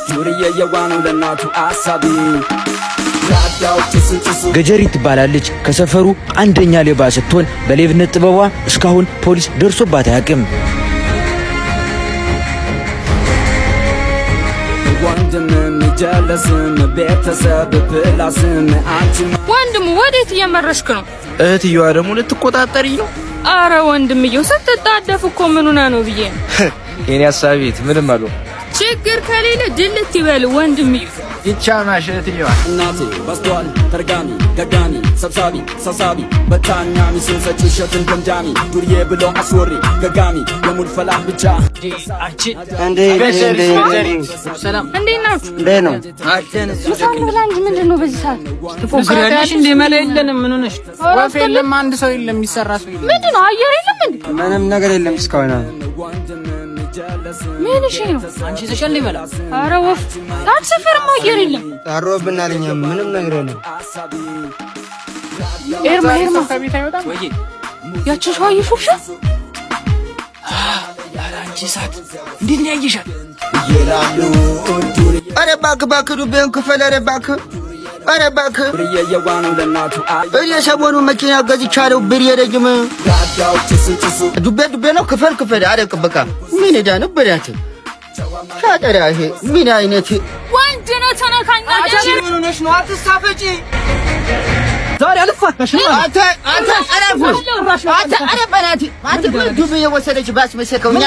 ዱርዬ የዋነው ለናቱ አሳቢ ገጀሪ ትባላለች። ከሰፈሩ አንደኛ ሌባ ስትሆን በሌብነት ጥበቧ እስካሁን ፖሊስ ደርሶባት አያውቅም። ወንድም ጀለስም ቤተሰብ ፕላስም አንቺ ወንድም ወዴት እየመረሽክ ነው? እህትየዋ ደግሞ ልትቆጣጠሪ ነው? አረ ወንድምየው ስትጣደፍ እኮ ምን ሆነ ነው ብዬ ነው። የኔ ሐሳቤት ምንም አለው። ችግር ከሌለ ድልት ይበል ወንድምየው። ይቻማሽ እህትየዋ እናቴ ባስተዋል ተርጋሚ ገጋሚ ሰብሳቢ በታኛ ሚስን ሰጪ ሸትን ደምዳሚ ዱርዬ ብሎ አስወሪ ገጋሚ የሙል ፈላህ ብቻ አንቺ እንዴ ሰላም እንዴት ናችሁ? እንዴ ነው አደን ምሳም ብላ እንጂ ምንድነው በዚህ ሰዓት ትፎክራለሽ? እንደ መላ የለንም። ምን ሆነሽ? ወፍ የለም፣ አንድ ሰው የለም፣ የሚሰራ ሰው የለም። ምንድነው አየር የለም እንዴ? ምንም ነገር የለም እስካሁን። ምን እሺ ነው አንቺ ተሸል ይበላ። አረ ወፍ ታስፈርም አየር የለም። ታሮብናልኛ ምንም ነገር የለም። ኤርማ ከቤት አይወጣም ወይ? ያቺ ሸዋዬ ሹፍሻ አንቺ ሳት እንዴት ነው ያየሻል? አረ እባክህ ዱቤን ክፈል። አረ እባክህ ዱርዬ የዋነው ለናቱ እኔ ሰሞኑን መኪና ገዝቻለሁ። ብር የረጅም ዱቤ ነው። ክፈል። አረ በቃ ምን ሄዳ ነበር ያንተ ሻጠራ። ይሄ ምን አይነት ወንድ ነው? ተነካኛ ምን ሆነሽ ነው? አትሳፈጪ። ዛሬ አልፋታሽ ነው አንተ አረ በናቲ አንተ ዱቤ የወሰደች ባስ መሰከውኛ